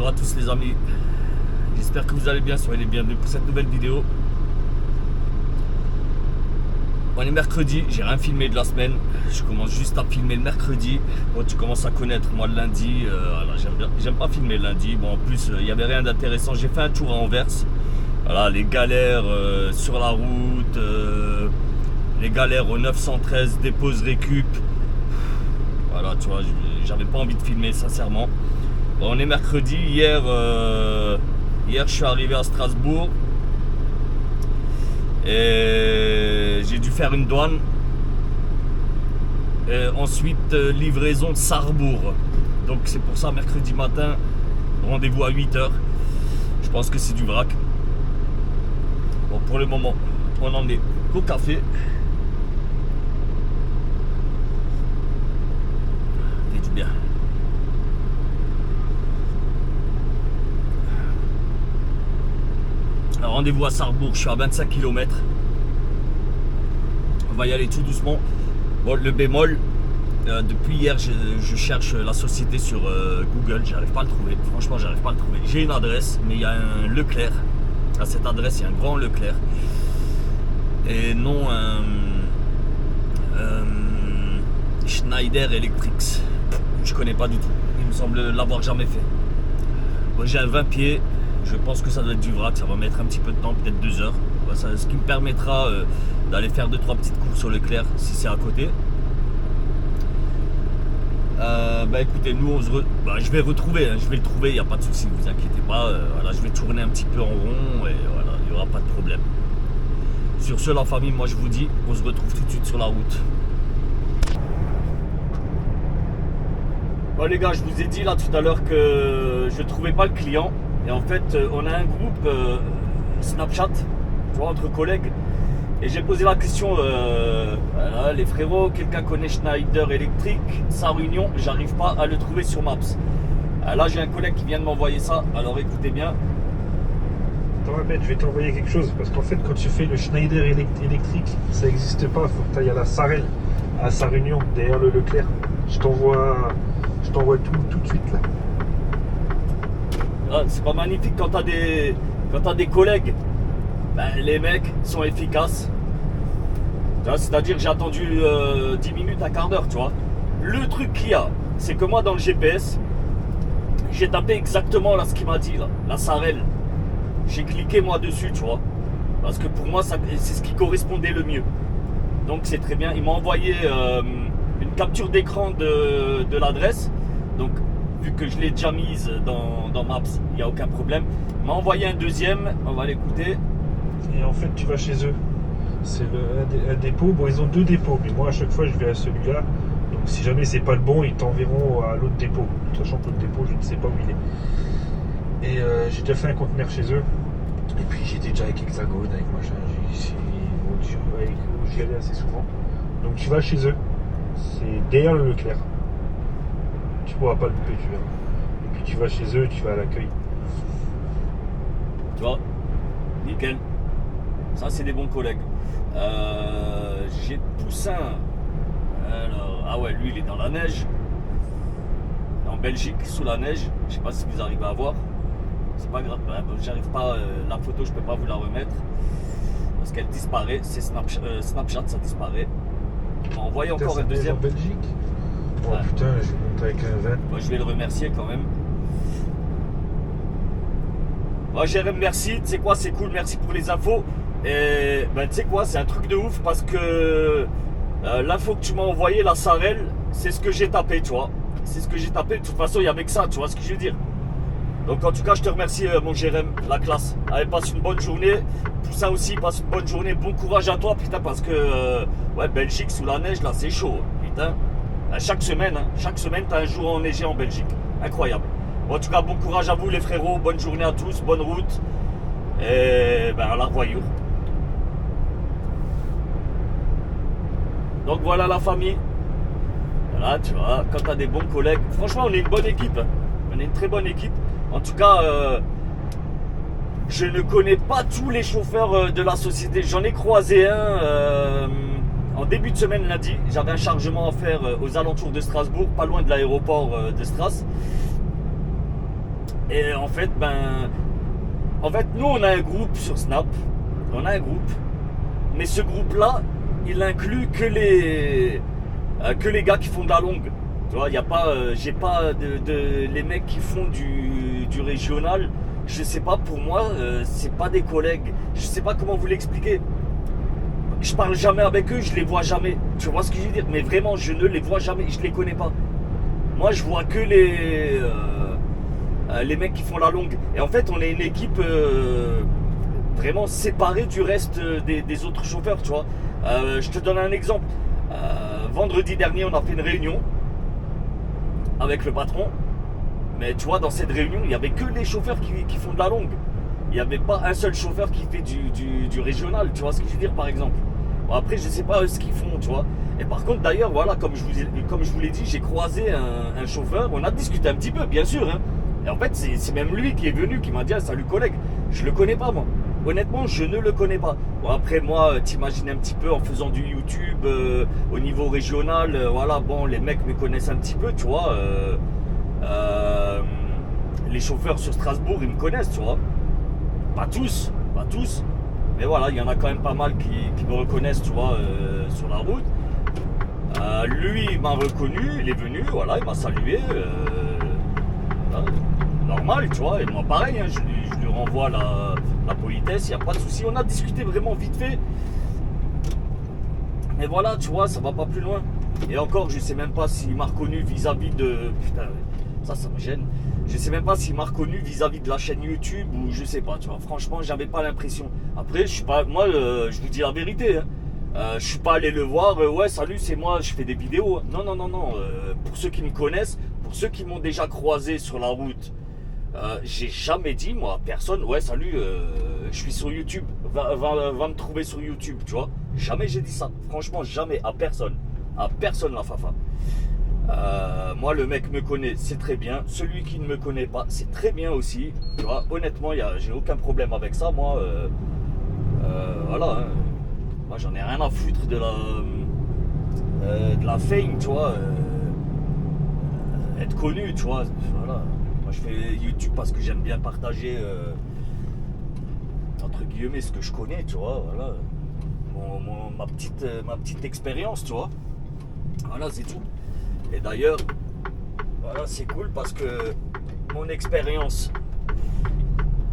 à tous les amis, j'espère que vous allez bien, soyez les bienvenus pour cette nouvelle vidéo. On est mercredi, j'ai rien filmé de la semaine, je commence juste à filmer le mercredi. Bon, tu commences à connaître moi le lundi, j'aime pas filmer le lundi. Bon, en plus il n'y avait rien d'intéressant, j'ai fait un tour à Anvers. Voilà, les galères sur la route, les galères au 913, dépose récup. Voilà, tu vois, j'avais pas envie de filmer sincèrement. Bon, on est mercredi, hier je suis arrivé à Strasbourg et j'ai dû faire une douane. Et ensuite livraison de Sarrebourg. Donc c'est pour ça mercredi matin, rendez-vous à 8h. Je pense que c'est du vrac. Bon, pour le moment, on en est au café. Fait du bien. Alors, rendez-vous à Sarrebourg, je suis à 25 km. On va y aller tout doucement. Bon, le bémol, depuis hier, je cherche la société sur Google, j'arrive pas à le trouver. Franchement, j'arrive pas à le trouver. J'ai une adresse, mais il y a un Leclerc. À cette adresse, il y a un grand Leclerc. Et non un Schneider Electric. Je connais pas du tout. Il me semble l'avoir jamais fait. Bon, j'ai un 20 pieds. Je pense que ça doit être du vrac. Ça va mettre un petit peu de temps, peut-être 2 heures. Ce qui me permettra d'aller faire 2-3 petites courses au Leclerc si c'est à côté. Écoutez, nous je vais retrouver, hein, je vais le trouver, il n'y a pas de souci, ne vous inquiétez pas. Voilà, je vais tourner un petit peu en rond et voilà, il n'y aura pas de problème. Sur ce, la famille, moi je vous dis, on se retrouve tout de suite sur la route. Bon les gars, je vous ai dit là tout à l'heure que je ne trouvais pas le client. Et en fait, on a un groupe Snapchat, tu vois, entre collègues. Et j'ai posé la question, voilà, les frérots, quelqu'un connaît Schneider Electric, sa réunion, j'arrive pas à le trouver sur Maps. Là j'ai un collègue qui vient de m'envoyer ça, alors écoutez bien. Attends, je vais t'envoyer quelque chose, parce qu'en fait quand tu fais le Schneider Electric, ça n'existe pas, il faut que tu ailles à la Sarrel, à sa réunion, derrière le Leclerc. Je t'envoie tout de suite là. Ah, c'est pas magnifique quand t'as des collègues. Les mecs sont efficaces. C'est-à-dire que j'ai attendu 10 minutes, un quart d'heure, tu vois. Le truc qu'il y a, c'est que moi dans le GPS, j'ai tapé exactement là ce qu'il m'a dit, là, la Sarrel. J'ai cliqué moi dessus, tu vois. Parce que pour moi, c'est ce qui correspondait le mieux. Donc c'est très bien. Il m'a envoyé une capture d'écran de l'adresse. Donc vu que je l'ai déjà mise dans Maps, il n'y a aucun problème. Il m'a envoyé un deuxième, on va l'écouter. Et en fait, tu vas chez eux. C'est un dépôt. Bon, ils ont 2 dépôts, mais moi, à chaque fois, je vais à celui-là. Donc, si jamais c'est pas le bon, ils t'enverront à l'autre dépôt. Sachant que l'autre dépôt, je ne sais pas où il est. Et j'ai déjà fait un conteneur chez eux. Et puis, j'étais déjà avec Hexagone, avec machin. J'y allais assez souvent. Donc, tu vas chez eux. C'est derrière le Leclerc. Tu pourras pas le louper, tu verras. Et puis, tu vas chez eux, tu vas à l'accueil. Tu vois, nickel. Ça, c'est des bons collègues. J'ai Toussaint. Alors, ah ouais, lui, il est dans la neige. En Belgique, sous la neige. Je sais pas si vous arrivez à voir. C'est pas grave. J'arrive pas. La photo, je peux pas vous la remettre. Parce qu'elle disparaît. C'est Snapchat, ça disparaît. On m'a envoyé encore un deuxième. En Belgique. Oh ouais. Putain, je vais monter avec un 20. Moi, je vais le remercier quand même. Oh, Jérém, merci, tu sais quoi, c'est cool, merci pour les infos. Et tu sais quoi, c'est un truc de ouf parce que l'info que tu m'as envoyé, la Sarrel, c'est ce que j'ai tapé, tu vois. C'est ce que j'ai tapé, de toute façon, il n'y avait que ça, tu vois ce que je veux dire. Donc en tout cas, je te remercie mon Jérém, la classe. Allez, passe une bonne journée. Tout ça aussi, passe une bonne journée, bon courage à toi, putain, parce que, ouais, Belgique, sous la neige, là, c'est chaud, putain. Chaque semaine, t'as un jour enneigé en Belgique. Incroyable. En tout cas, bon courage à vous les frérots, bonne journée à tous, bonne route et à la revoyure. Donc voilà la famille. Voilà, tu vois, quand tu as des bons collègues, franchement on est une bonne équipe. On est une très bonne équipe. En tout cas, je ne connais pas tous les chauffeurs de la société. J'en ai croisé un en début de semaine lundi. J'avais un chargement à faire aux alentours de Strasbourg, pas loin de l'aéroport de Stras. Et en fait, nous on a un groupe sur Snap, on a un groupe, mais ce groupe-là, il inclut que les gars qui font de la longue. Tu vois, y a pas, j'ai pas les mecs qui font du régional. Je sais pas, pour moi, c'est pas des collègues. Je sais pas comment vous l'expliquer. Je parle jamais avec eux, je les vois jamais. Tu vois ce que je veux dire? Mais vraiment, je ne les vois jamais, je les connais pas. Moi, je vois que les mecs qui font la longue. Et en fait, on est une équipe vraiment séparée du reste des autres chauffeurs, tu vois. Je te donne un exemple. Vendredi dernier, on a fait une réunion avec le patron. Mais tu vois, dans cette réunion, il n'y avait que les chauffeurs qui font de la longue. Il n'y avait pas un seul chauffeur qui fait du régional, tu vois ce que je veux dire, par exemple. Bon, après, je ne sais pas ce qu'ils font, tu vois. Et par contre, d'ailleurs, voilà, comme je vous l'ai dit, j'ai croisé un chauffeur. On a discuté un petit peu, bien sûr. Hein. Et en fait, c'est même lui qui est venu, qui m'a dit ah, salut collègue. Je le connais pas, moi. Honnêtement, je ne le connais pas. Bon, après, moi, t'imagines un petit peu en faisant du YouTube au niveau régional. Voilà, bon, les mecs me connaissent un petit peu, tu vois. Les chauffeurs sur Strasbourg, ils me connaissent, tu vois. Pas tous, mais voilà, il y en a quand même pas mal qui me reconnaissent, tu vois, sur la route. Lui, il m'a reconnu, il est venu, voilà, il m'a salué. Normal, tu vois, et moi pareil, hein, je lui renvoie la politesse, il n'y a pas de souci. On a discuté vraiment vite fait. Mais voilà, tu vois, ça va pas plus loin. Et encore, je sais même pas s'il m'a reconnu vis-à-vis de... Putain, ça me gêne. Je sais même pas s'il m'a reconnu vis-à-vis de la chaîne YouTube ou je sais pas, tu vois. Franchement, j'avais pas l'impression. Après, je suis pas... Moi, je vous dis la vérité, hein. Je suis pas allé le voir, ouais, salut, c'est moi, je fais des vidéos. Non. Pour ceux qui me connaissent, pour ceux qui m'ont déjà croisé sur la route, j'ai jamais dit, moi, à personne, ouais, salut, je suis sur YouTube, va me trouver sur YouTube, tu vois. Jamais j'ai dit ça, franchement, jamais, à personne la fafa. Moi, le mec me connaît, c'est très bien. Celui qui ne me connaît pas, c'est très bien aussi, tu vois. Honnêtement, j'ai aucun problème avec ça, moi, voilà, hein. Moi, j'en ai rien à foutre de la fame, tu vois. Être connu, tu vois. Voilà. Moi, je fais YouTube parce que j'aime bien partager, entre guillemets, ce que je connais, tu vois. Voilà. Ma petite expérience, tu vois. Voilà, c'est tout. Et d'ailleurs, voilà, c'est cool parce que mon expérience,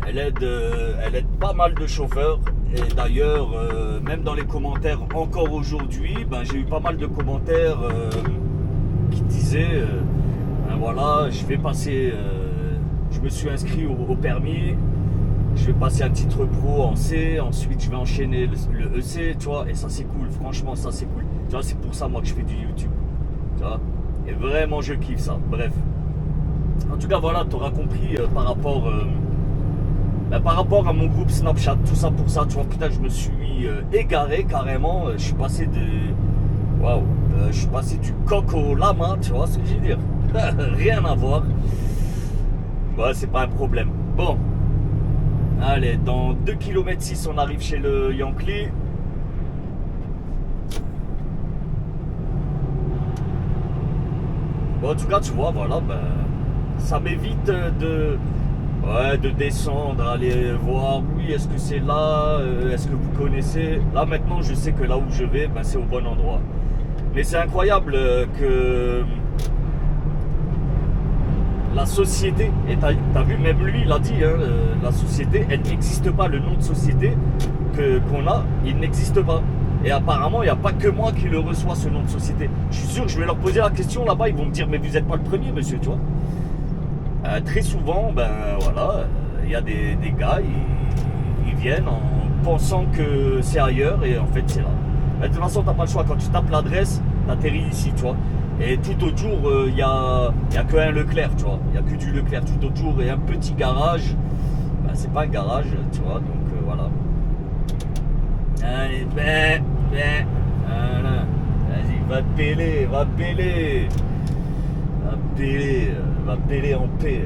elle aide pas mal de chauffeurs. Et d'ailleurs, même dans les commentaires, encore aujourd'hui, j'ai eu pas mal de commentaires qui disaient voilà, je vais passer, je me suis inscrit au permis, je vais passer un titre pro en C, ensuite je vais enchaîner le EC, tu vois, et ça c'est cool, franchement ça c'est cool. Tu vois, c'est pour ça moi que je fais du YouTube, tu vois, et vraiment je kiffe ça, bref. En tout cas voilà, tu auras compris par rapport à mon groupe Snapchat, tout ça pour ça, tu vois, putain, je me suis égaré carrément, je suis passé je suis passé du coq au lama, tu vois ce que je veux dire. Rien à voir. Ouais, c'est pas un problème. Bon, allez, dans 2 km 6, on arrive chez le Yankee. Bon, en tout cas, tu vois, voilà, ça m'évite de descendre, aller voir, oui, est-ce que c'est là, est-ce que vous connaissez. Là, maintenant, je sais que là où je vais, c'est au bon endroit. Mais c'est incroyable que la société, et t'as vu, même lui, il a dit, hein, la société, elle n'existe pas. Le nom de société qu'on a, il n'existe pas. Et apparemment, il n'y a pas que moi qui le reçois, ce nom de société. Je suis sûr que je vais leur poser la question là-bas, ils vont me dire, mais vous n'êtes pas le premier, monsieur, tu vois. Très souvent, voilà, il y a des gars, ils viennent en pensant que c'est ailleurs et en fait c'est là. De toute façon, t'as pas le choix. Quand tu tapes l'adresse, t'atterris ici, tu vois. Et tout autour, il y a que un Leclerc, tu vois. Il y a que du Leclerc tout autour et un petit garage. C'est pas un garage, tu vois. Donc voilà. Allez, voilà. Vas-y, va péler. Va péler en paix.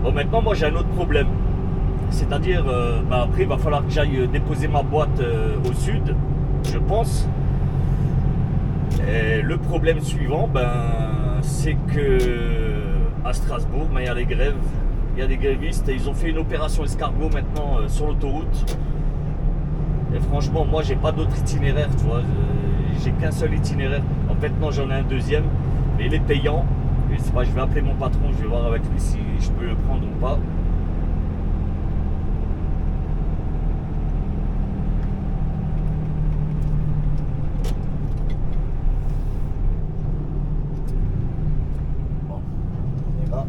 Bon, maintenant, moi, j'ai un autre problème. C'est-à-dire, après, il va falloir que j'aille déposer ma boîte au sud, je pense. Et le problème suivant, c'est que à Strasbourg, il y a les grèves, il y a des grévistes et ils ont fait une opération escargot maintenant sur l'autoroute. Et franchement, moi, j'ai pas d'autre itinéraire, tu vois. J'ai qu'un seul itinéraire. En fait, non, j'en ai un deuxième, mais il est payant. Et c'est pas, je vais appeler mon patron, je vais voir avec lui si je peux le prendre ou pas. Bon, on est là.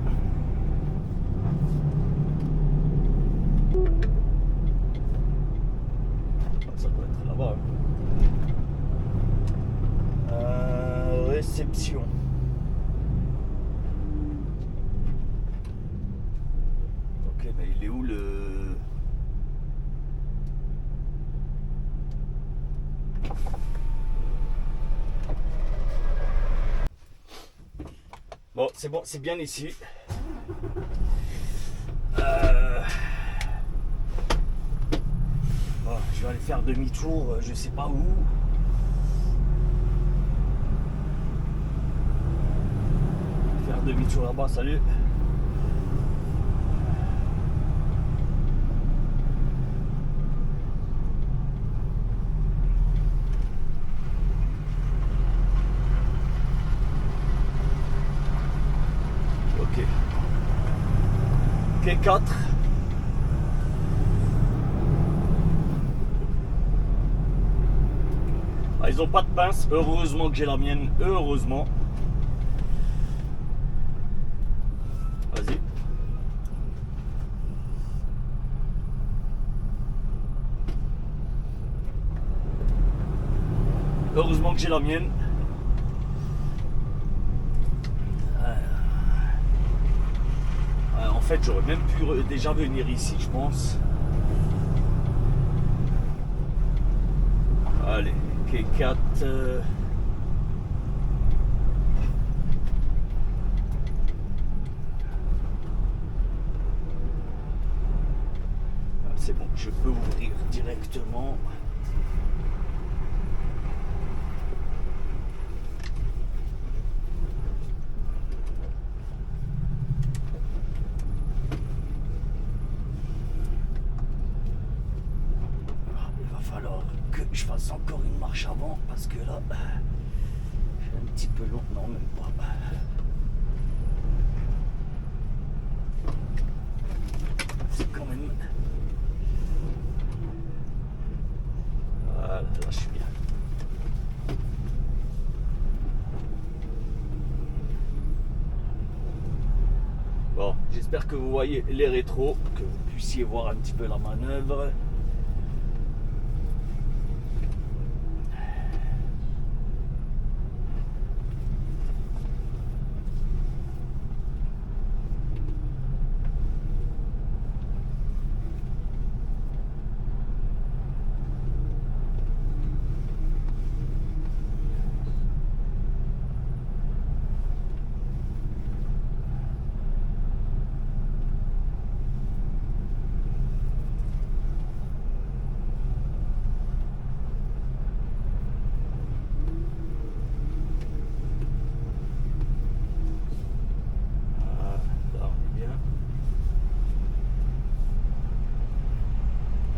Ça doit être là-bas. Réception. Ok, mais il est où le... Bon, c'est bon, c'est bien ici. Bon, je vais aller faire demi-tour, je sais pas où. Faire demi-tour là-bas, salut. Ok. Quai 4. Ah, ils ont pas de pince, heureusement que j'ai la mienne, heureusement. Vas-y. Heureusement que j'ai la mienne. En fait, j'aurais même pu déjà venir ici, je pense. Allez, quai 4. C'est bon, je peux ouvrir directement. Il va falloir que je fasse encore une marche avant parce que là, j'ai un petit peu long. Non, même pas. C'est quand même... Voilà, là je suis bien. Bon, j'espère que vous voyez les rétros, que vous puissiez voir un petit peu la manœuvre.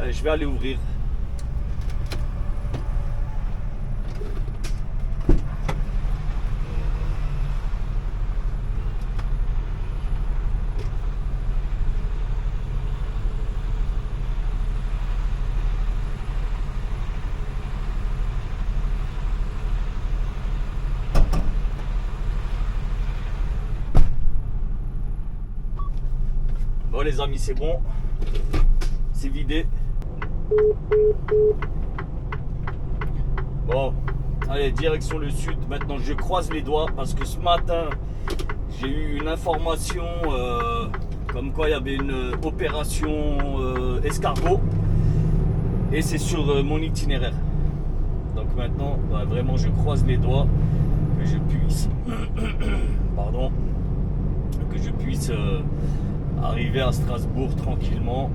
Je vais aller ouvrir. Bon les amis, c'est bon. C'est vidé. Bon, allez, direction le sud. Maintenant, je croise les doigts parce que ce matin, j'ai eu une information comme quoi il y avait une opération escargot et c'est sur mon itinéraire. Donc maintenant, vraiment, je croise les doigts que je puisse, pardon, que je puisse arriver à Strasbourg tranquillement.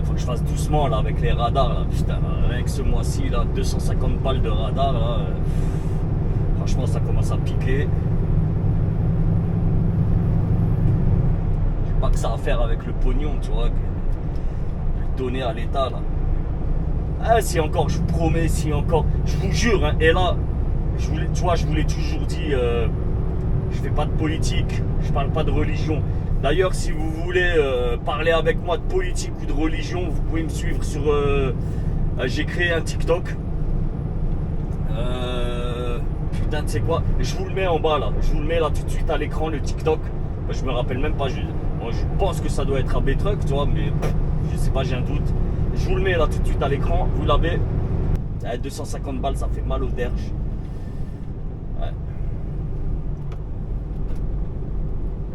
Faut que je fasse doucement là avec les radars là, putain, rien que ce mois-ci là, 250 balles de radar là, franchement ça commence à piquer. J'ai pas que ça à faire avec le pognon, tu vois, donner à l'État là. Ah, si encore, je vous promets, si encore, je vous jure, hein, et là, je vous l'ai toujours dit, je fais pas de politique, je parle pas de religion. D'ailleurs, si vous voulez parler avec moi de politique ou de religion, vous pouvez me suivre sur... j'ai créé un TikTok. Putain, tu sais quoi? Je vous le mets en bas là. Je vous le mets là tout de suite à l'écran, le TikTok. Je me rappelle même pas. Je pense que ça doit être AB Truck, tu vois, mais je sais pas, j'ai un doute. Je vous le mets là tout de suite à l'écran. Vous l'avez. 250 balles, ça fait mal aux derges. Ouais.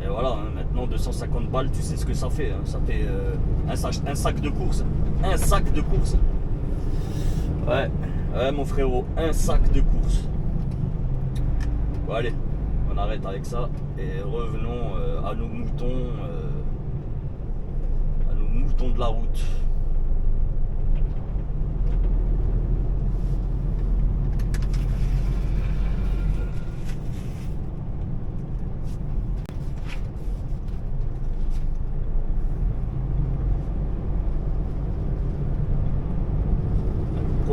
Et voilà, hein, maintenant 250 balles, tu sais ce que ça fait. Hein. Ça fait un sac de course. Un sac de course. Ouais, ouais, mon frérot, un sac de course. Bon, allez, on arrête avec ça et revenons à nos moutons de la route.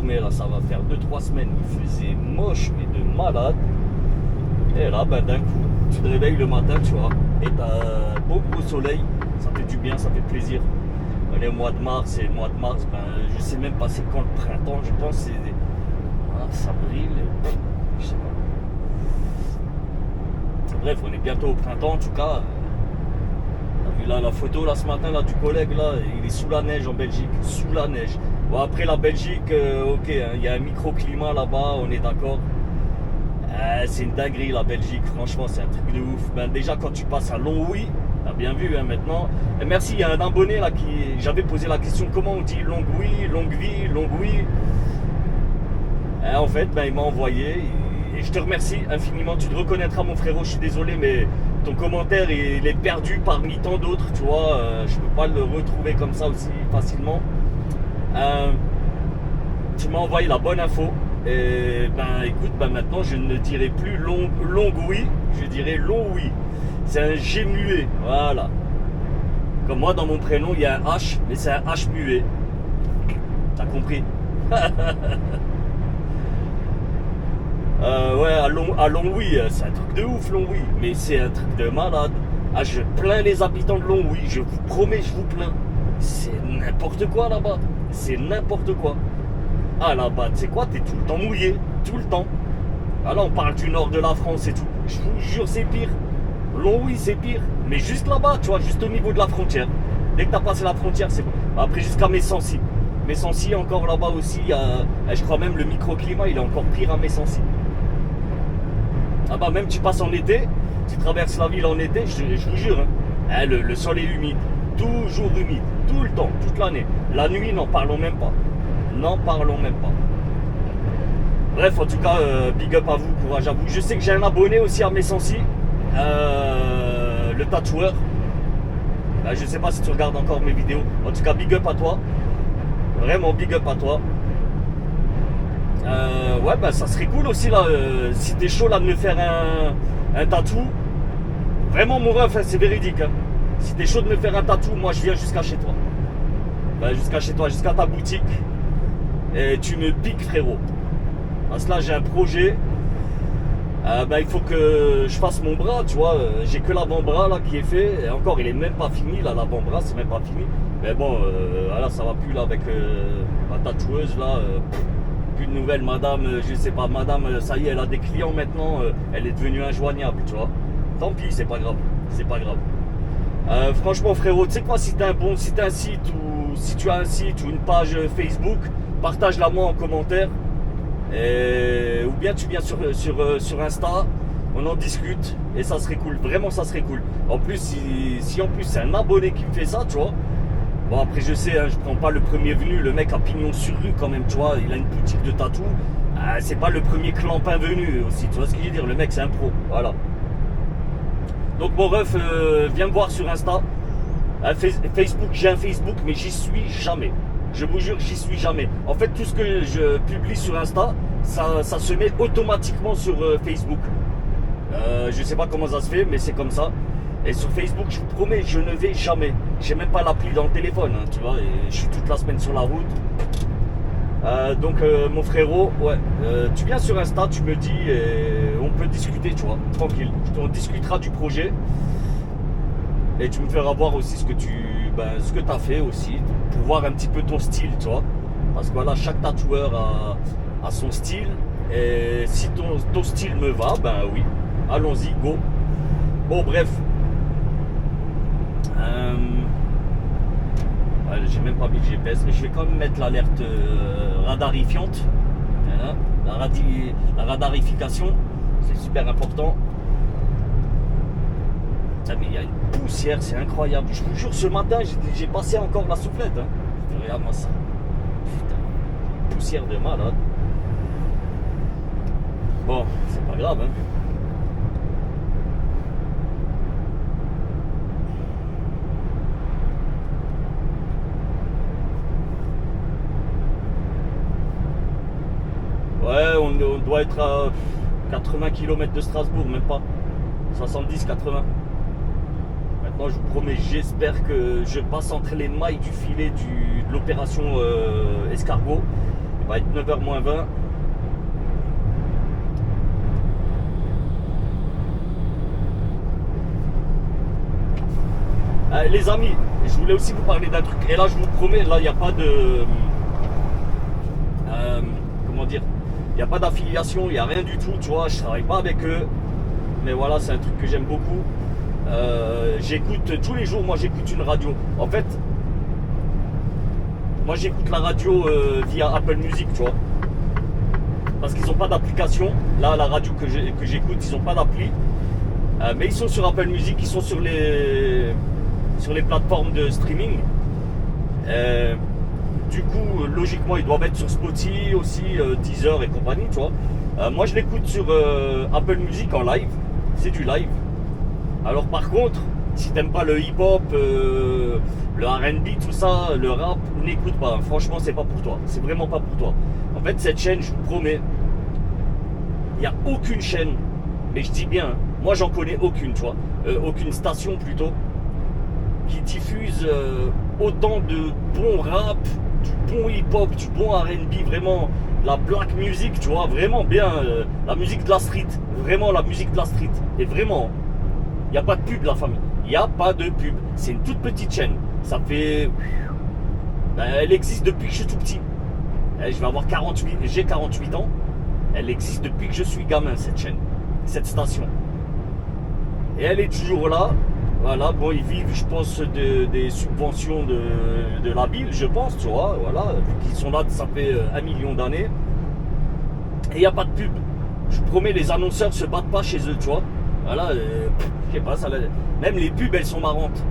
Mais là ça va faire 2-3 semaines, il faisait moche mais de malade. Et là ben, d'un coup tu te réveilles le matin, tu vois, et t'as un beau gros soleil, ça fait du bien, ça fait plaisir. Le mois de mars, et le mois de mars, ben, je sais même pas c'est quand le printemps, je pense c'est ça brille, je sais pas. Bref, on est bientôt au printemps en tout cas. T'as vu là la photo là ce matin là du collègue là, il est sous la neige en Belgique, sous la neige. Bon, après la Belgique, ok, hein, il y a un microclimat là-bas, on est d'accord. C'est une dinguerie la Belgique, franchement c'est un truc de ouf. Ben, déjà quand tu passes à Longwy, t'as bien vu hein, maintenant. Et merci, il y a un abonné là qui... J'avais posé la question comment on dit Longwy, Longwy. Et en fait, ben, il m'a envoyé et je te remercie infiniment. Tu te reconnaîtras mon frérot, je suis désolé mais ton commentaire il est perdu parmi tant d'autres, tu vois. Je peux pas le retrouver comme ça aussi facilement. Tu m'as envoyé la bonne info et ben écoute, ben maintenant je ne dirai plus Longwy, je dirai Longwy. C'est un G muet, voilà. Comme moi dans mon prénom il y a un H, mais c'est un H muet. T'as compris? Ouais, à Longwy, c'est un truc de ouf Longwy, mais c'est un truc de malade. Ah, je plains les habitants de Longwy, je vous promets, je vous plains. C'est n'importe quoi là-bas. C'est n'importe quoi. Ah là-bas, tu sais quoi, t'es tout le temps mouillé. Tout le temps. Ah là, on parle du nord de la France et tout. Je vous jure, c'est pire. Longwy, c'est pire. Mais juste là-bas, tu vois, juste au niveau de la frontière. Dès que t'as passé la frontière, c'est bon. Après, jusqu'à Messancy. Messancy, encore là-bas aussi, je crois même le microclimat, il est encore pire à Messancy. Ah bah, même tu passes en été, tu traverses la ville en été, je vous jure, hein, le sol est humide. Toujours humide, tout le temps, toute l'année. La nuit, n'en parlons même pas. N'en parlons même pas. Bref, en tout cas, big up à vous, courage à vous. Je sais que j'ai un abonné aussi à Messancy, le tatoueur. Je sais pas si tu regardes encore mes vidéos. En tout cas, big up à toi. Vraiment big up à toi. Ouais, bah ça serait cool aussi là, si t'es chaud là de me faire un tatou. Vraiment mon ref, hein, c'est véridique. Hein. Si t'es chaud de me faire un tatou, moi je viens jusqu'à chez toi. Jusqu'à chez toi, jusqu'à ta boutique. Et tu me piques frérot. Parce que là j'ai un projet. Il faut que je fasse mon bras, tu vois. J'ai que l'avant-bras là qui est fait. Et encore il est même pas fini là, l'avant-bras, c'est même pas fini. Mais bon, là ça va plus là avec la tatoueuse là. Plus de nouvelles, madame, je sais pas, madame, ça y est, elle a des clients maintenant, elle est devenue injoignable, tu vois. Tant pis, c'est pas grave, c'est pas grave. Franchement, frérot, tu sais quoi, si t'as un site ou si tu as un site ou une page Facebook, partage-la moi en commentaire. Ou bien tu viens sur Insta, on en discute et ça serait cool, vraiment ça serait cool. En plus, si en plus c'est un abonné qui me fait ça, tu vois. Bon après je sais, hein, je prends pas le premier venu, le mec a pignon sur rue quand même, tu vois, il a une boutique de tatou. c'est pas le premier clampin venu aussi, tu vois ce que je veux dire, le mec c'est un pro, voilà. Donc mon ref, viens me voir sur Insta. Facebook, j'ai un Facebook, mais j'y suis jamais. Je vous jure, j'y suis jamais. En fait, tout ce que je publie sur Insta, ça se met automatiquement sur Facebook. Je sais pas comment ça se fait, mais c'est comme ça. Et sur Facebook, je vous promets, je ne vais jamais. J'ai même pas l'appli dans le téléphone, hein, tu vois. Et je suis toute la semaine sur la route. Donc mon frérot, ouais, tu viens sur Insta, tu me dis, et on peut discuter, tu vois, tranquille. On discutera du projet. Et tu me feras voir aussi ce que tu as fait aussi, pour voir un petit peu ton style, tu vois. Parce que voilà, chaque tatoueur a son style. Et si ton style me va, ben oui, allons-y, go. Bon, bref. J'ai même pas mis le GPS, mais je vais quand même mettre l'alerte radarifiante. Voilà. La radarification, c'est super important. Ah, mais il y a une poussière, c'est incroyable. Je vous jure, ce matin, j'ai passé encore la soufflette. Hein. Regarde-moi ça. Putain, poussière de malade. Bon, c'est pas grave. Hein. Ouais, on doit être à 80 km de Strasbourg, même pas. 70-80. Maintenant, je vous promets, j'espère que je passe entre les mailles du filet de l'opération escargot. Il va être 9h moins 20. Les amis, je voulais aussi vous parler d'un truc. Et là, je vous promets, là, il n'y a pas de... comment dire, il n'y a pas d'affiliation, il n'y a rien du tout, tu vois, je travaille pas avec eux. Mais voilà, c'est un truc que j'aime beaucoup. J'écoute tous les jours, moi j'écoute une radio. En fait, moi j'écoute la radio via Apple Music, tu vois. Parce qu'ils n'ont pas d'application. Là, la radio que j'écoute, ils n'ont pas d'appli. Mais ils sont sur Apple Music, ils sont sur les plateformes de streaming. Du coup, logiquement, ils doivent être sur Spotify aussi, Deezer et compagnie, tu vois. Moi, je l'écoute sur Apple Music en live. C'est du live. Alors, par contre, si t'aimes pas le hip-hop, le R&B, tout ça, le rap, n'écoute pas. Franchement, c'est pas pour toi. C'est vraiment pas pour toi. En fait, cette chaîne, je vous promets, il n'y a aucune chaîne, mais je dis bien, moi, j'en connais aucune, tu vois. Aucune station, plutôt, qui diffuse autant de bon rap, du bon hip-hop, du bon R&B, vraiment la black music, tu vois, vraiment bien, la musique de la street, vraiment la musique de la street, et vraiment, il n'y a pas de pub, la famille, il n'y a pas de pub, c'est une toute petite chaîne, ça fait, elle existe depuis que je suis tout petit, je vais avoir 48, j'ai 48 ans, elle existe depuis que je suis gamin, cette chaîne, cette station, et elle est toujours là. Voilà, bon, ils vivent, je pense, des subventions de la ville, je pense, tu vois, voilà, vu qu'ils sont là, ça fait 1 million d'années. Et il n'y a pas de pub. Je vous promets, les annonceurs se battent pas chez eux, tu vois. Voilà, je sais pas, même les pubs, elles sont marrantes.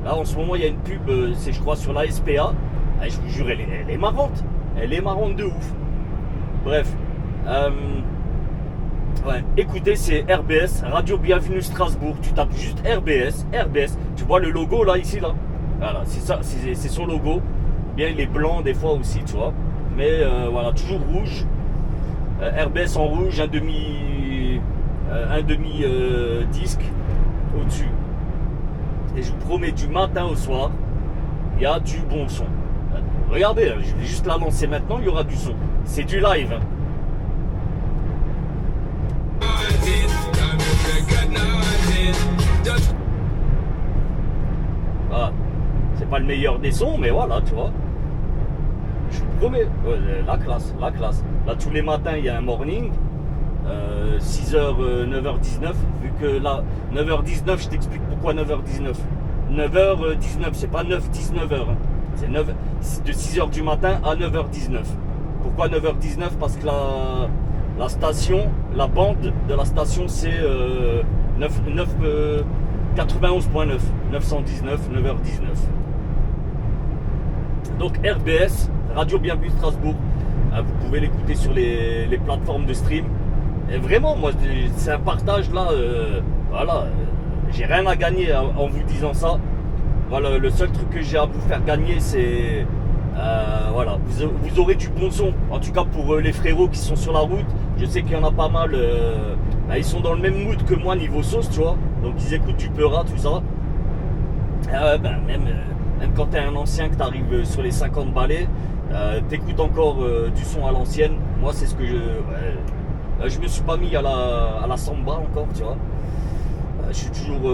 Là, en ce moment, il y a une pub, c'est, je crois, sur la SPA. Ah, je vous jure, elle est marrante. Elle est marrante de ouf. Bref. Ouais, écoutez, c'est RBS, Radio Bienvenue Strasbourg. Tu tapes juste RBS. Tu vois le logo là, ici, là. Voilà, c'est ça, c'est son logo. Bien, il est blanc des fois aussi, tu vois. Mais voilà, toujours rouge. RBS en rouge, un demi disque au-dessus. Et je vous promets, du matin au soir, il y a du bon son. Regardez, je vais juste la lancer maintenant, il y aura du son. C'est du live. Hein. Voilà. C'est pas le meilleur des sons, mais voilà, tu vois. Je vous promets, la classe. Là, tous les matins, il y a un morning. 6h, 9h19. Vu que là, 9h19, je t'explique pourquoi 9h19. 9h19, c'est pas 9-19h. Hein. C'est de 6h du matin à 9h19. Pourquoi 9h19? Parce que la station, la bande de la station, c'est 91.9, 919, 9h19. Donc RBS, Radio Bienvenue Strasbourg. Vous pouvez l'écouter sur les plateformes de stream. Et vraiment, moi, c'est un partage là. Voilà, j'ai rien à gagner en vous disant ça. Voilà, le seul truc que j'ai à vous faire gagner, c'est voilà, vous aurez du bon son. En tout cas pour les frérots qui sont sur la route, je sais qu'il y en a pas mal. Ils sont dans le même mood que moi niveau sauce, tu vois. Donc ils écoutent du Peura, tout ça. Même quand t'es un ancien, que t'arrives sur les 50 balais, t'écoutes encore du son à l'ancienne. Moi, c'est ce que je me suis pas mis à la samba encore, tu vois. Je suis toujours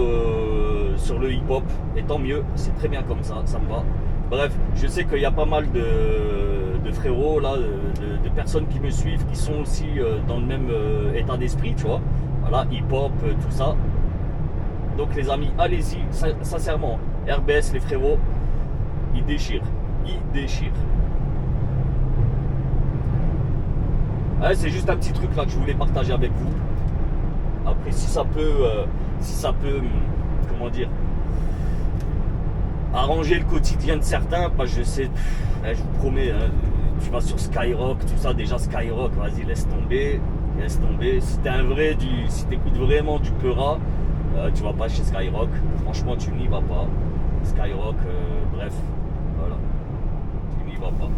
sur le hip-hop, et tant mieux, c'est très bien comme ça me va. Bref, je sais qu'il y a pas mal de frérots, là, de personnes qui me suivent, qui sont aussi dans le même état d'esprit, tu vois. Voilà, hip-hop, tout ça. Donc les amis, allez-y, sincèrement, RBS, les frérots, ils déchirent. Ouais, c'est juste un petit truc là que je voulais partager avec vous. Après, si ça peut, comment dire, arranger le quotidien de certains, parce que je sais, je vous promets, hein, tu vas sur Skyrock, tout ça, déjà Skyrock, vas-y, laisse tomber. Si t'écoutes vraiment du Peura, tu vas pas chez Skyrock, franchement tu n'y vas pas. Skyrock, bref, voilà, tu n'y vas pas.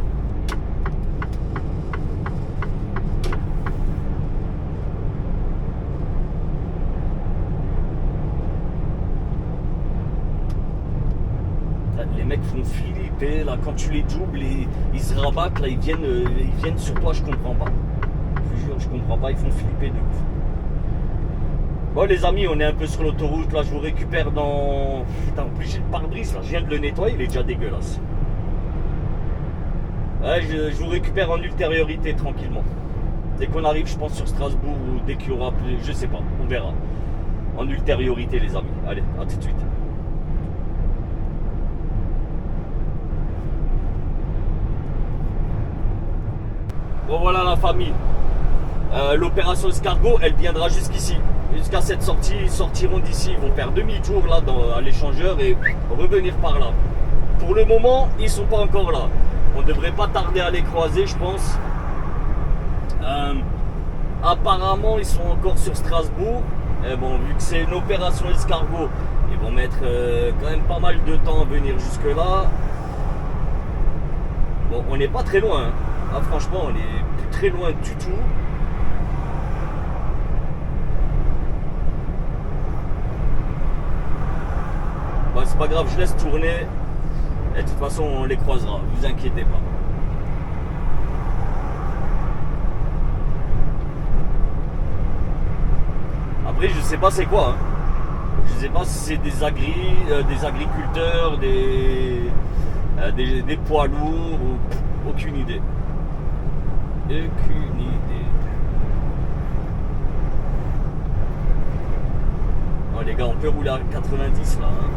Les mecs font flipper là, quand tu les doubles, ils se rabattent là, ils viennent sur toi, je comprends pas. Je vous jure, je comprends pas, ils font flipper de ouf. Bon les amis, on est un peu sur l'autoroute, là je vous récupère dans... Putain, en plus j'ai le pare-brise là, je viens de le nettoyer, il est déjà dégueulasse. Ouais, je vous récupère en ultériorité tranquillement. Dès qu'on arrive, je pense sur Strasbourg, ou dès qu'il y aura plus... Je sais pas, on verra. En ultériorité les amis, allez, à tout de suite. Bon voilà la famille, l'opération escargot elle viendra jusqu'ici, jusqu'à cette sortie, ils sortiront d'ici, ils vont faire demi-tour là à l'échangeur et revenir par là. Pour le moment ils sont pas encore là, on devrait pas tarder à les croiser je pense. Apparemment ils sont encore sur Strasbourg, et bon vu que c'est une opération escargot, ils vont mettre quand même pas mal de temps à venir jusque là. Bon on n'est pas très loin, hein. Ah, franchement, on est plus très loin du tout. Bah, c'est pas grave, je laisse tourner. Et de toute façon, on les croisera, vous inquiétez pas. Après, je sais pas c'est quoi. Hein. Je sais pas si c'est des agriculteurs, des poids lourds, ou aucune idée. Aucune idée. Oh les gars, on peut rouler à 90 là. Hein.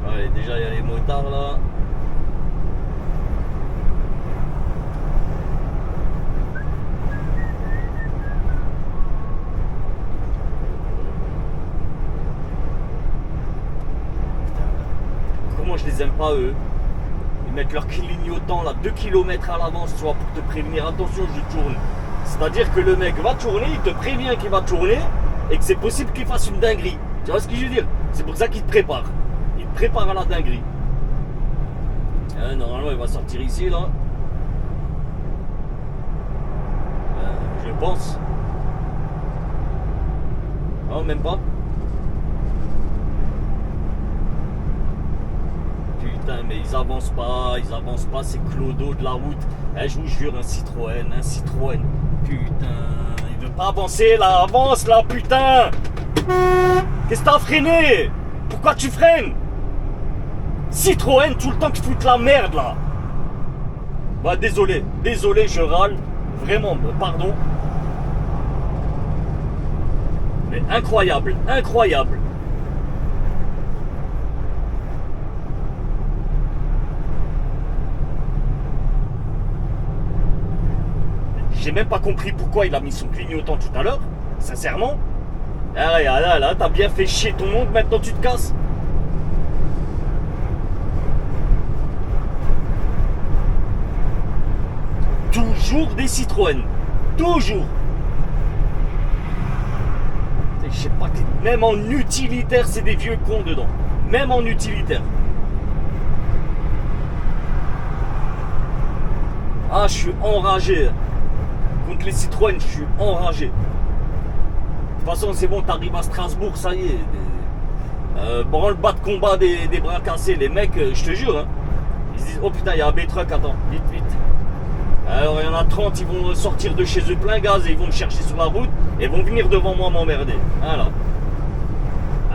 Allez, déjà il y a les motards là. Je les aime pas eux. Ils mettent leur clignotant là 2 km à l'avance, tu vois, pour te prévenir, attention je tourne. C'est-à-dire que le mec va tourner, il te prévient qu'il va tourner et que c'est possible qu'il fasse une dinguerie. Tu vois ce que je veux dire? C'est pour ça qu'il te prépare. Il te prépare à la dinguerie. Normalement il va sortir ici là. Je pense. Non, même pas. Putain, mais ils avancent pas, c'est clodo de la route. Je vous jure, un Citroën. Putain, il veut pas avancer là, avance là, putain. Qu'est-ce que t'as freiné? Pourquoi tu freines? Citroën, tout le temps que tu foutes la merde là. Bah désolé, je râle. Vraiment, pardon. Mais incroyable. J'ai même pas compris pourquoi il a mis son clignotant tout à l'heure. Sincèrement. Ah, là, t'as bien fait chier ton monde, maintenant tu te casses. Toujours des Citroën. Toujours. Je sais pas, même en utilitaire, c'est des vieux cons dedans. Même en utilitaire. Ah, je suis enragé. Contre les Citroën, je suis enragé. De toute façon, c'est bon, t'arrives à Strasbourg, ça y est. Branle-bas de combat des bras cassés. Les mecs, je te jure, hein, ils se disent, oh putain, il y a un B-Truck, attends, vite, vite. Alors, il y en a 30, ils vont sortir de chez eux plein gaz et ils vont me chercher sur la route et vont venir devant moi m'emmerder. Voilà.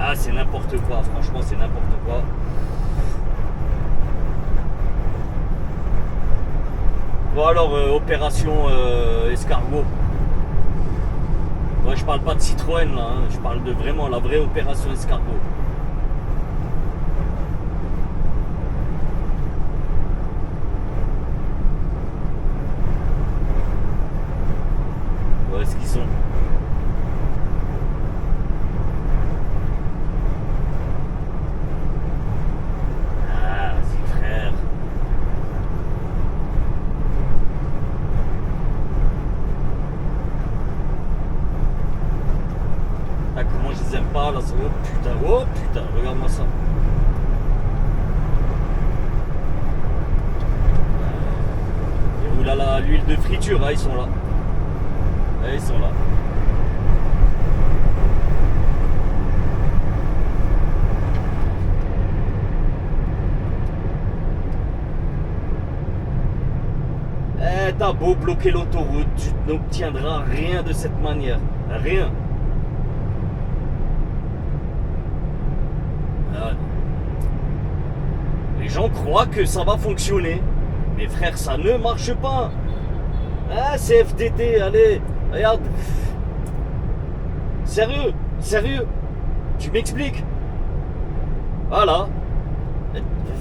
Ah, c'est n'importe quoi, franchement, c'est n'importe quoi. Bon alors, opération escargot. Moi je parle pas de Citroën là, hein. Je parle de vraiment la vraie opération escargot. Où est-ce qu'ils sont? Ah, vas-y frère. Ah, comment je les aime pas là, oh putain, regarde-moi ça. Et oulala, l'huile de friture, ah, ils sont là. Ah, ils sont là. Eh, t'as beau bloquer l'autoroute, tu n'obtiendras rien de cette manière. Rien. Les gens croient que ça va fonctionner. Mais frère, ça ne marche pas. Ah, c'est FDT, allez, regarde. Sérieux, sérieux. Tu m'expliques? Voilà.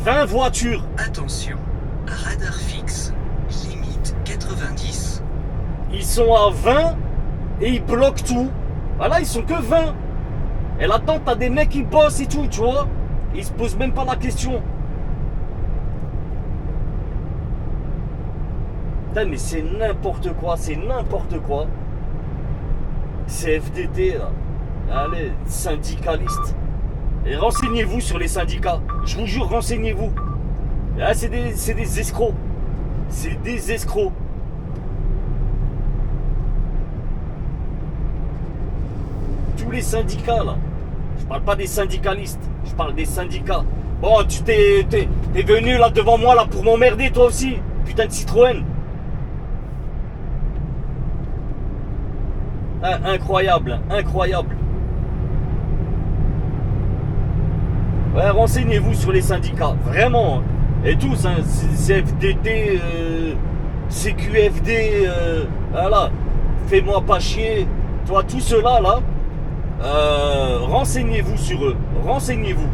20 voitures. Attention, radar fixe, limite 90. Ils sont à 20 et ils bloquent tout. Voilà, ils sont que 20. Et là-dedans, t'as des mecs qui bossent et tout, tu vois. Ils se posent même pas la question. Putain, mais c'est n'importe quoi, c'est n'importe quoi. C'est FDT, là. Allez, syndicalistes. Et renseignez-vous sur les syndicats. Je vous jure, renseignez-vous. Ah, c'est des escrocs. C'est des escrocs. Tous les syndicats, là. Je parle pas des syndicalistes, je parle des syndicats. Bon, tu t'es venu là devant moi là pour m'emmerder toi aussi. Putain de Citroën. Ah, incroyable, incroyable. Ouais, renseignez-vous sur les syndicats, vraiment. Et tous, hein, CFDT, CQFD, voilà. Fais-moi pas chier. Toi, tout cela là. Renseignez-vous sur eux. Renseignez-vous.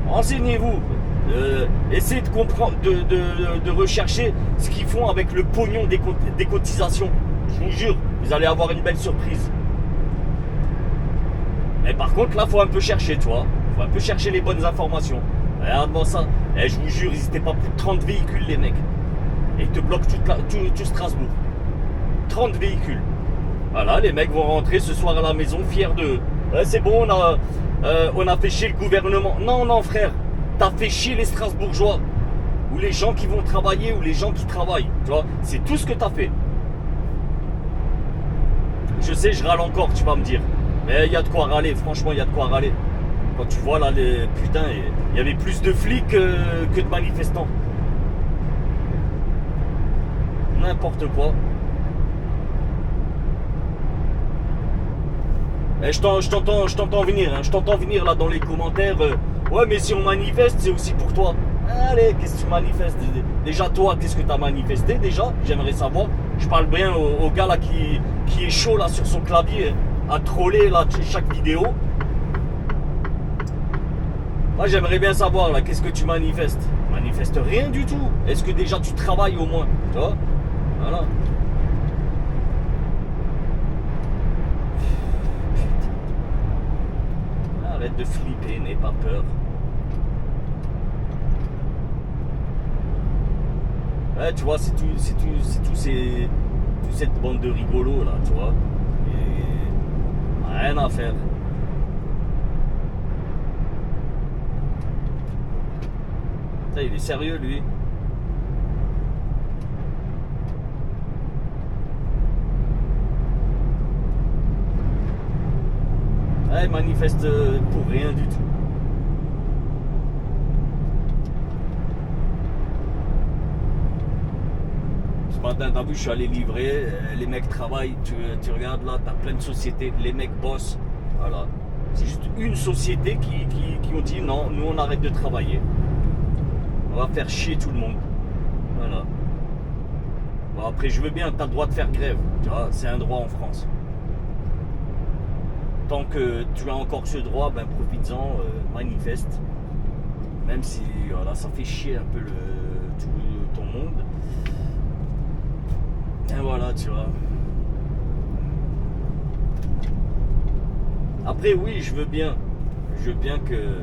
Renseignez-vous. Essayez de comprendre, de rechercher ce qu'ils font avec le pognon des cotisations. Je vous jure, vous allez avoir une belle surprise. Mais par contre, là, faut un peu chercher, tu vois. Faut un peu chercher les bonnes informations. Regarde-moi ça. Et je vous jure, ils n'étaient pas plus de 30 véhicules, les mecs. Et ils te bloquent tout Strasbourg. 30 véhicules. Voilà, les mecs vont rentrer ce soir à la maison fiers d'eux. Ouais, c'est bon, on a fait chier le gouvernement. Non, non, frère, t'as fait chier les Strasbourgeois. Ou les gens qui vont travailler, ou les gens qui travaillent. Tu vois, c'est tout ce que t'as fait. Je sais, je râle encore, tu vas me dire. Mais il y a de quoi râler, franchement, il y a de quoi râler. Quand tu vois là, putain, il y avait plus de flics que de manifestants. N'importe quoi. Et je t'entends venir, hein, je t'entends venir là dans les commentaires. Ouais, mais si on manifeste, c'est aussi pour toi. Allez, qu'est-ce que tu manifestes? Déjà, toi, qu'est-ce que tu as manifesté déjà? J'aimerais savoir. Je parle bien au gars là qui est chaud là sur son clavier, à troller là chaque vidéo. Moi, j'aimerais bien savoir là, qu'est-ce que tu manifestes? Manifeste rien du tout. Est-ce que déjà tu travailles au moins? Tu vois? Voilà. Putain. Arrête de flipper, n'aie pas peur. Ouais, tu vois, c'est toute cette bande de rigolos là, tu vois. Et rien à faire. Putain, il est sérieux lui. Ouais, il manifeste pour rien du tout. Ce matin, t'as vu, je suis allé livrer, les mecs travaillent, tu regardes là, t'as plein de sociétés, les mecs bossent. Voilà. C'est juste une société qui ont dit non, nous on arrête de travailler. On va faire chier tout le monde. Voilà. Bon, après, je veux bien, t'as le droit de faire grève. Tu vois, c'est un droit en France. Tant que tu as encore ce droit, ben profites-en, manifeste. Même si voilà, ça fait chier un peu tout ton monde. Et voilà, tu vois. Après, oui, je veux bien que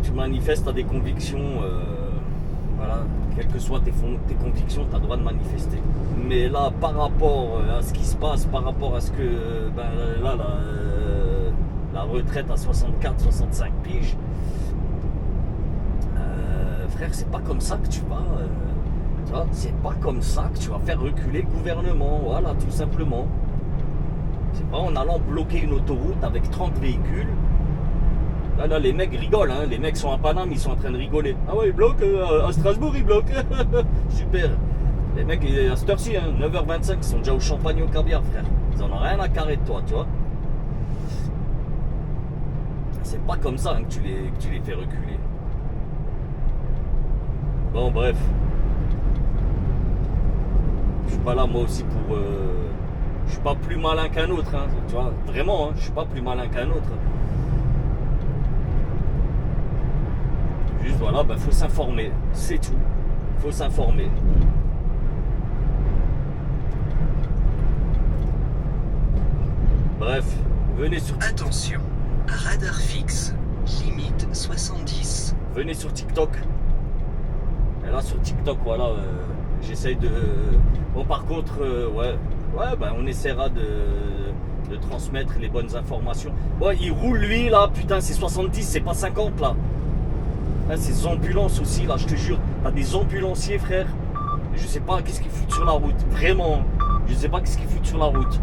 tu manifestes à des convictions. Voilà, quelles que soient tes convictions, tu as le droit de manifester. Mais là, par rapport à ce qui se passe, par rapport à ce que, ben, là, la retraite à 64-65 piges, frère, c'est pas comme ça que tu vas, tu vois, c'est pas comme ça que tu vas faire reculer le gouvernement, voilà, tout simplement. C'est pas en allant bloquer une autoroute avec 30 véhicules. Là, les mecs rigolent, hein. Les mecs sont à Paname, ils sont en train de rigoler. Ah ouais, ils bloquent, à Strasbourg, ils bloquent. Super. Les mecs, à cette heure-ci, hein, 9h25, ils sont déjà au champagne au caviar, frère. Ils en ont rien à carrer de toi, tu vois. C'est pas comme ça hein, que tu les fais reculer. Bon, bref. Je suis pas là, moi aussi, pour... Je suis pas plus malin qu'un autre, hein, tu vois. Vraiment, hein, je suis pas plus malin qu'un autre. Juste voilà, ben, faut s'informer, c'est tout. Faut s'informer. Bref, venez sur... Attention, radar fixe, limite 70. Venez sur TikTok. Et là sur TikTok, voilà, j'essaye de... Bon par contre, ouais, ben, on essaiera de transmettre les bonnes informations. Bon, il roule lui là, putain, c'est 70, c'est pas 50 là. Là, ces ambulances aussi, là, je te jure, t'as des ambulanciers, frère. Je sais pas qu'est-ce qu'ils foutent sur la route. Vraiment, je sais pas qu'est-ce qu'ils foutent sur la route.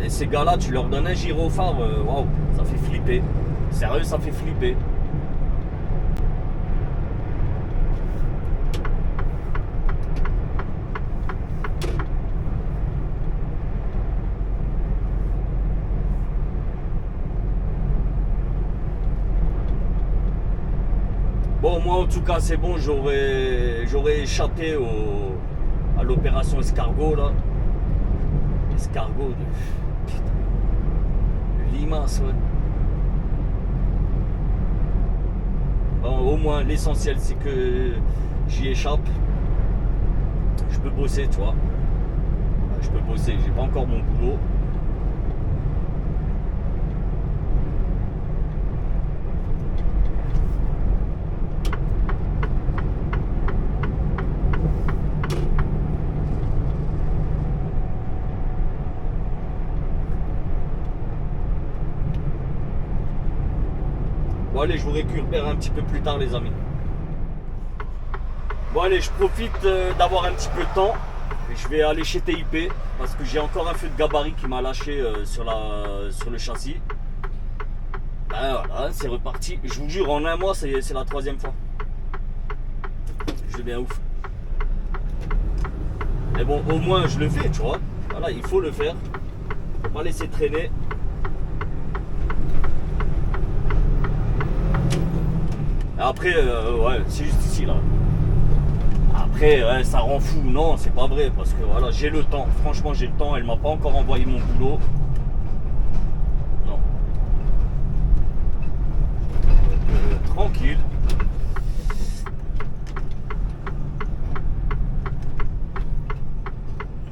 Et ces gars-là, tu leur donnes un gyrophare, waouh, ça fait flipper. Sérieux, ça fait flipper. Bon, moi en tout cas c'est bon, j'aurais échappé à l'opération escargot là. Escargot de... Putain. Le limace, ouais. Bon, au moins l'essentiel c'est que j'y échappe. Je peux bosser, tu vois. Je peux bosser, j'ai pas encore mon boulot. Bon allez, je vous récupère un petit peu plus tard les amis. Bon allez, je profite d'avoir un petit peu de temps. Je vais aller chez TIP parce que j'ai encore un feu de gabarit qui m'a lâché sur le châssis. Ben voilà, c'est reparti. Je vous jure, en un mois, c'est la 3e fois. Je deviens ouf. Mais bon, au moins je le fais, tu vois. Voilà, il faut le faire. Faut pas laisser traîner. Après, ouais, c'est juste ici là. Après, ouais, ça rend fou. Non, c'est pas vrai parce que voilà, j'ai le temps. Franchement, j'ai le temps. Elle m'a pas encore envoyé mon boulot. Non. Donc, tranquille.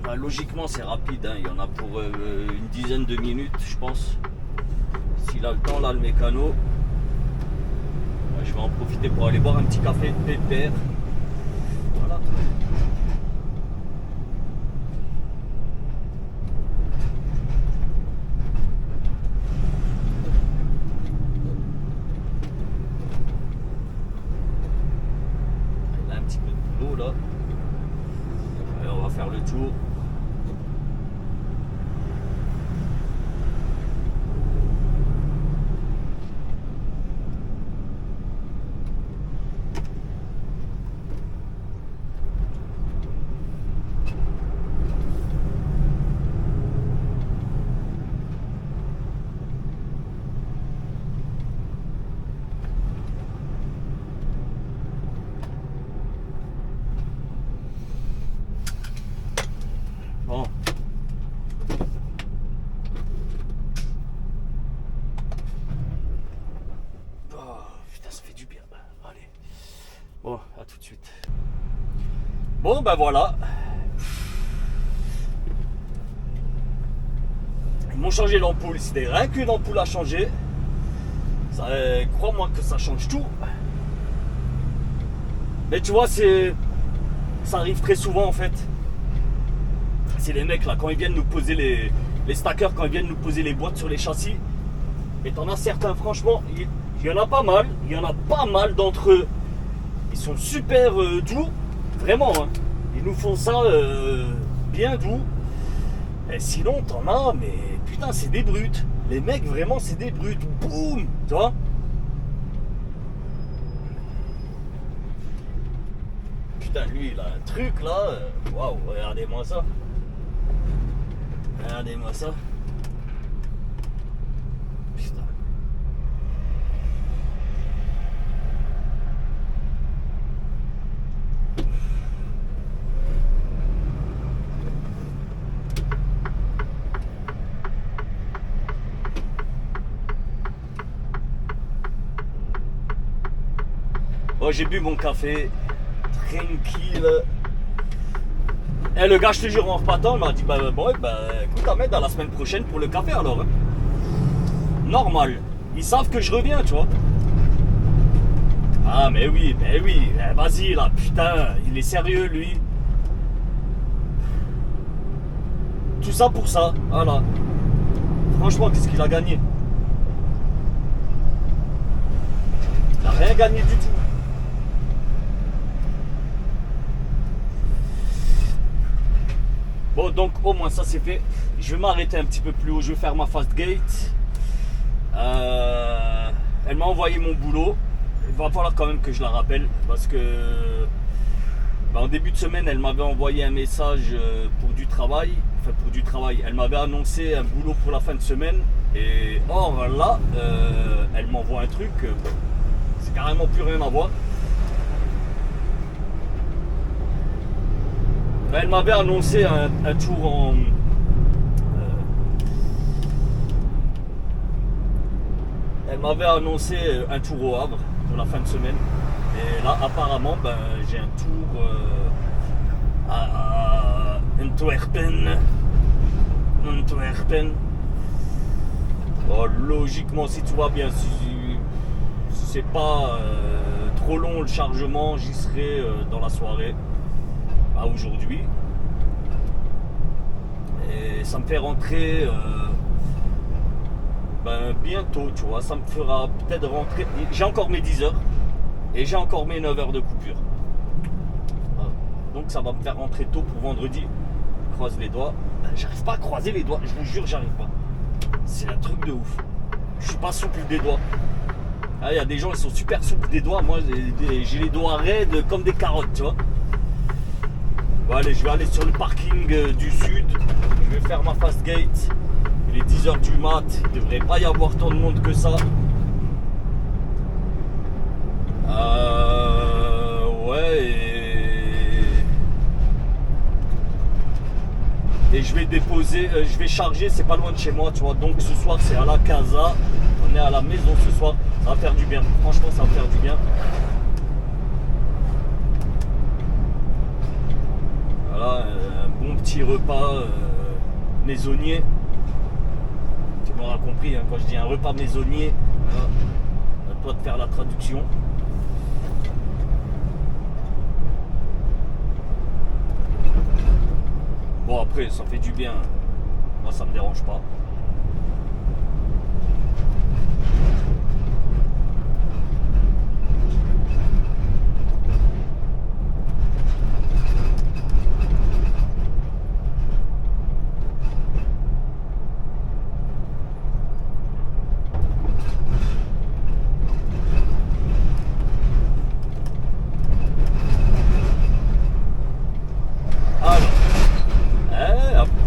Bah, logiquement c'est rapide, hein. Il y en a pour une dizaine de minutes je pense. S'il a le temps là le mécano. Ouais, je vais en profiter pour aller boire un petit café de pépère. Voilà. Il a un petit peu de boulot là. Et on va faire le tour. Bon. Oh, putain, ça fait du bien. Allez. Bon, à tout de suite. Bon, ben voilà. Ils m'ont changé l'ampoule. C'était rien qu'une ampoule à changer. Ça, crois-moi que ça change tout. Mais tu vois, ça arrive très souvent en fait. C'est les mecs là, quand ils viennent nous poser les stackers, quand ils viennent nous poser les boîtes sur les châssis. Et t'en as certains, franchement, il y en a pas mal. Il y en a pas mal d'entre eux. Ils sont super doux. Vraiment, hein. Ils nous font ça bien doux. Et sinon, t'en as, mais putain, c'est des brutes. Les mecs, vraiment, c'est des brutes. Boum, tu vois. Putain, lui, il a un truc là. Waouh, regardez-moi ça. Regardez-moi ça. Putain. Bon, j'ai bu mon café. Tranquille. Et le gars, je te jure, en repartant, il m'a dit bon, écoute, Ahmed, à la semaine prochaine pour le café alors. Hein. Normal. Ils savent que je reviens, tu vois. Ah, mais oui, vas-y là, putain, il est sérieux lui. Tout ça pour ça, voilà. Franchement, qu'est-ce qu'il a gagné? Il n'a rien gagné du tout. Bon, donc au moins ça c'est fait. Je vais m'arrêter un petit peu plus haut, je vais faire ma fast gate. Elle m'a envoyé mon boulot. Il va falloir quand même que je la rappelle parce que en début de semaine elle m'avait envoyé un message pour du travail. Enfin pour du travail, elle m'avait annoncé un boulot pour la fin de semaine. Et or là, elle m'envoie un truc, c'est carrément plus rien à voir. Elle m'avait annoncé un tour en... elle m'avait annoncé un tour au Havre pour la fin de semaine. Et là, apparemment, j'ai un tour à Antwerpen. Bon, logiquement, si tout va bien, si c'est pas trop long le chargement, j'y serai dans la soirée. À aujourd'hui, et ça me fait rentrer bientôt, tu vois, ça me fera peut-être rentrer, j'ai encore mes 10 heures et j'ai encore mes 9 heures de coupure, donc ça va me faire rentrer tôt pour vendredi. Je croise les doigts. J'arrive pas à croiser les doigts, je vous jure, j'arrive pas, c'est un truc de ouf, je suis pas souple des doigts. Il y a des gens qui sont super souples des doigts, moi j'ai les doigts raides comme des carottes, tu vois. Bon, allez, je vais aller sur le parking du sud. Je vais faire ma fast gate. Il est 10h du mat. Il ne devrait pas y avoir tant de monde que ça. Ouais. Et je vais déposer. Je vais charger. C'est pas loin de chez moi, tu vois. Donc ce soir, c'est à la Casa. on est à la maison ce soir. Ça va faire du bien. Franchement, ça va faire du bien. Voilà, un bon petit repas maisonnier. Tu m'auras compris, hein, quand je dis un repas maisonnier, voilà, à toi de faire la traduction. Bon, après, ça fait du bien. Moi, ça me dérange pas.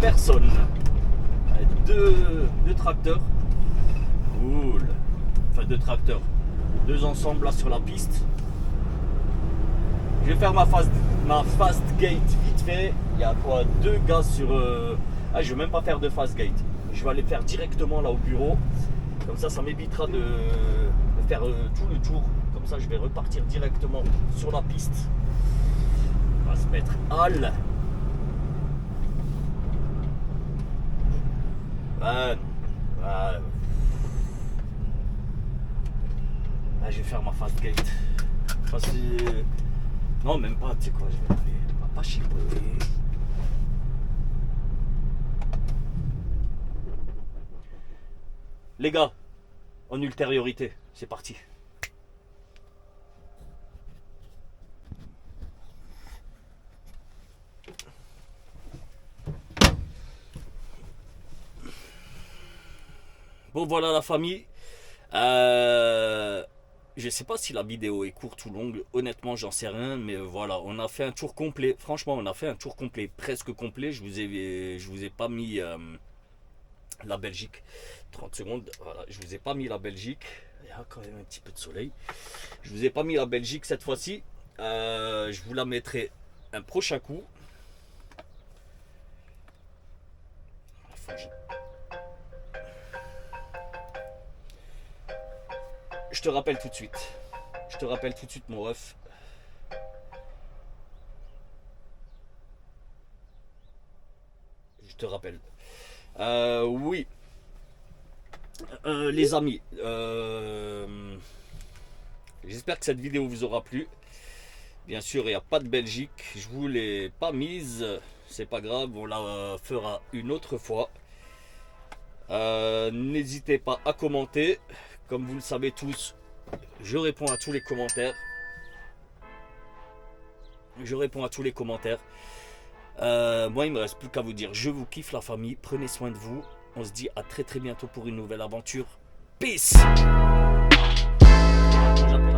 Personne. Deux tracteurs. Cool. Enfin, deux tracteurs. Deux ensemble là sur la piste. Je vais faire ma fast gate vite fait. Il y a quoi? Deux gars sur... Ah, je vais même pas faire de fast gate. Je vais aller faire directement là au bureau. Comme ça m'évitera de faire tout le tour. Comme ça, je vais repartir directement sur la piste. On va se mettre halle. Je vais faire ma fast gate. Non, même pas, tu sais quoi, je vais aller. On va pas chipoter. Les gars, en ultériorité, c'est parti. Bon, voilà la famille. Je sais pas si la vidéo est courte ou longue. Honnêtement, j'en sais rien. Mais voilà, on a fait un tour complet. Franchement, on a fait un tour complet, presque complet. Je vous ai pas mis la Belgique. 30 secondes. Voilà, je vous ai pas mis la Belgique. Il y a quand même un petit peu de soleil. Je vous ai pas mis la Belgique cette fois-ci. Je vous la mettrai un prochain coup. Je te rappelle tout de suite. Je te rappelle tout de suite, mon ref. Je te rappelle. Oui. Les amis. J'espère que cette vidéo vous aura plu. Bien sûr, il n'y a pas de Belgique. Je vous l'ai pas mise. C'est pas grave. On la fera une autre fois. N'hésitez pas à commenter. Comme vous le savez tous, je réponds à tous les commentaires. Moi, il me reste plus qu'à vous dire, je vous kiffe la famille. Prenez soin de vous. On se dit à très bientôt pour une nouvelle aventure. Peace. J'appelle